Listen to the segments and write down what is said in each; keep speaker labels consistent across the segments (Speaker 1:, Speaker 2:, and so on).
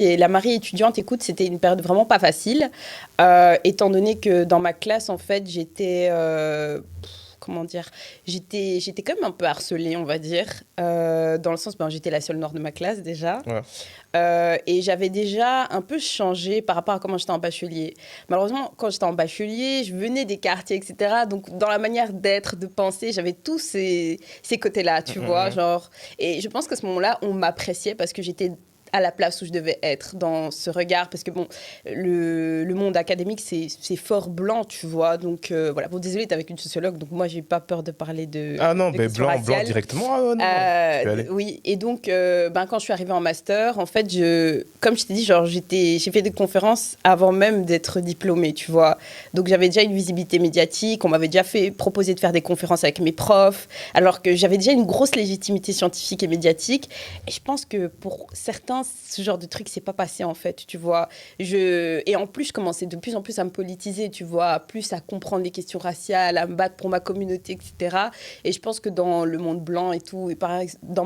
Speaker 1: Et la Marie étudiante, écoute, c'était une période vraiment pas facile, étant donné que dans ma classe, en fait, comment dire, j'étais quand même un peu harcelée, on va dire, dans le sens, ben, j'étais la seule noire de ma classe déjà.
Speaker 2: Ouais.
Speaker 1: Et j'avais déjà un peu changé par rapport à comment j'étais en bachelier. Malheureusement, quand j'étais en bachelier, je venais des quartiers, etc. Donc, dans la manière d'être, de penser, j'avais tous ces côtés-là, tu vois, genre. Et je pense qu'à ce moment-là, on m'appréciait parce que j'étais à la place où je devais être dans ce regard, parce que bon, le monde académique, c'est fort blanc, tu vois, donc voilà. Bon, désolée, t'es avec une sociologue, donc moi, j'ai pas peur de parler
Speaker 2: Ah non,
Speaker 1: de
Speaker 2: ben
Speaker 1: questions
Speaker 2: blanc
Speaker 1: raciales.
Speaker 2: directement. Ah non, non, tu peux aller.
Speaker 1: Oui, et donc, ben, quand je suis arrivée en master, en fait, comme je t'ai dit, genre, j'ai fait des conférences avant même d'être diplômée, tu vois. Donc, j'avais déjà une visibilité médiatique, on m'avait déjà proposé de faire des conférences avec mes profs, alors que j'avais déjà une grosse légitimité scientifique et médiatique. Et je pense que pour certains, ce genre de truc s'est pas passé, en fait, tu vois. Et en plus, je commençais de plus en plus à me politiser, tu vois, plus à comprendre les questions raciales, à me battre pour ma communauté, etc. Et je pense que dans le monde blanc et tout, et dans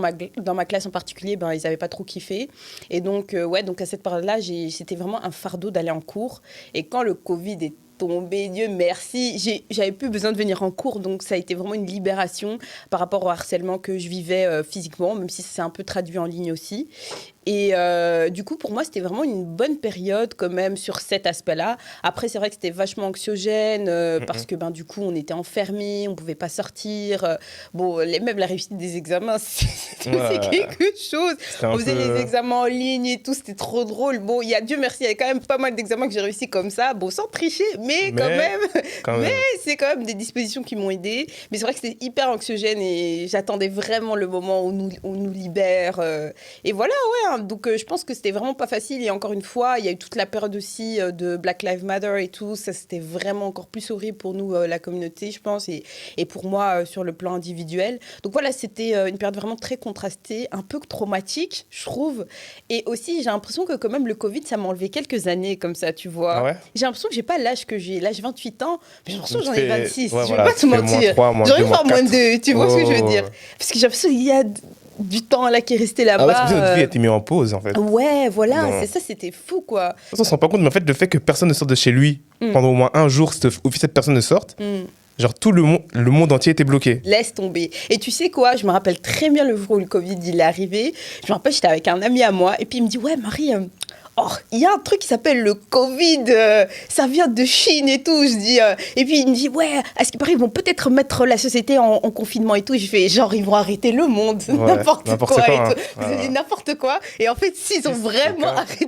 Speaker 1: ma classe en particulier, ben, ils n'avaient pas trop kiffé. Et donc, ouais, donc à cette période-là, c'était vraiment un fardeau d'aller en cours. Et quand le Covid est tombé, Dieu merci, j'avais plus besoin de venir en cours. Donc, ça a été vraiment une libération par rapport au harcèlement que je vivais physiquement, même si ça s'est un peu traduit en ligne aussi. Et du coup, pour moi, c'était vraiment une bonne période quand même sur cet aspect-là. Après, c'est vrai que c'était vachement anxiogène parce que ben, du coup, on était enfermés, on ne pouvait pas sortir. Bon, même la réussite des examens, c'est aussi
Speaker 2: Ouais,
Speaker 1: quelque chose.
Speaker 2: c'était un
Speaker 1: On faisait les
Speaker 2: peu.
Speaker 1: examens en ligne et tout, c'était trop drôle. Bon, Dieu merci, il y avait quand même pas mal d'examens que j'ai réussi comme ça. Bon, sans tricher, mais quand
Speaker 2: Mais
Speaker 1: même,
Speaker 2: quand
Speaker 1: mais
Speaker 2: même.
Speaker 1: c'est quand même des dispositions qui m'ont aidée. Mais c'est vrai que c'était hyper anxiogène et j'attendais vraiment le moment où on nous libère. Et voilà, ouais, hein. Donc je pense que c'était vraiment pas facile. Et encore une fois, il y a eu toute la période aussi de Black Lives Matter et tout. Ça, c'était vraiment encore plus horrible pour nous, la communauté, je pense, et pour moi sur le plan individuel. Donc voilà, c'était une période vraiment très contrastée, un peu traumatique, je trouve. Et aussi, j'ai l'impression que quand même le Covid, ça m'a enlevé quelques années comme ça, tu
Speaker 2: Ah
Speaker 1: vois.
Speaker 2: ouais?
Speaker 1: J'ai l'impression que j'ai pas l'âge que j'ai. Là, j'ai 28 ans, mais j'ai l'impression
Speaker 2: Donc
Speaker 1: que
Speaker 2: tu
Speaker 1: j'en ai
Speaker 2: fais.
Speaker 1: 26.
Speaker 2: Ouais,
Speaker 1: Je vais
Speaker 2: voilà,
Speaker 1: pas te
Speaker 2: tu fais moins
Speaker 1: mentir.
Speaker 2: 3 moins
Speaker 1: J'ai
Speaker 2: 2
Speaker 1: envie de
Speaker 2: moins
Speaker 1: faire moins
Speaker 2: 4.
Speaker 1: 2. Tu vois ce que je veux dire? Parce que j'ai l'impression qu'il y a du temps là qui est resté
Speaker 2: Ah ouais, c'est comme si
Speaker 1: là-bas.
Speaker 2: notre vie a été mise en pause en fait.
Speaker 1: Ouais, voilà,
Speaker 2: Non.
Speaker 1: c'est ça, c'était fou, quoi.
Speaker 2: On se rend pas compte, mais en fait, le fait que personne ne sorte de chez lui
Speaker 1: Mm.
Speaker 2: pendant au moins un jour, cette personne ne sorte,
Speaker 1: Mm.
Speaker 2: genre tout le monde entier était bloqué.
Speaker 1: Laisse tomber. Et tu sais quoi, je me rappelle très bien le jour où le Covid il est arrivé. Je me rappelle, j'étais avec un ami à moi, et puis il me dit, ouais, Marie, oh, il y a un truc qui s'appelle le Covid, ça vient de Chine et tout. Je dis, et puis il me dit, ouais, à ce qui paraît, ils vont peut-être mettre la société en confinement et tout. Je fais, genre, ils vont arrêter le monde,
Speaker 2: Ouais,
Speaker 1: n'importe
Speaker 2: n'importe
Speaker 1: quoi et
Speaker 2: quoi.
Speaker 1: tout.
Speaker 2: Hein.
Speaker 1: N'importe quoi. Et en fait, si, ils ont
Speaker 2: Si, c'est le
Speaker 1: vraiment
Speaker 2: cas.
Speaker 1: arrêté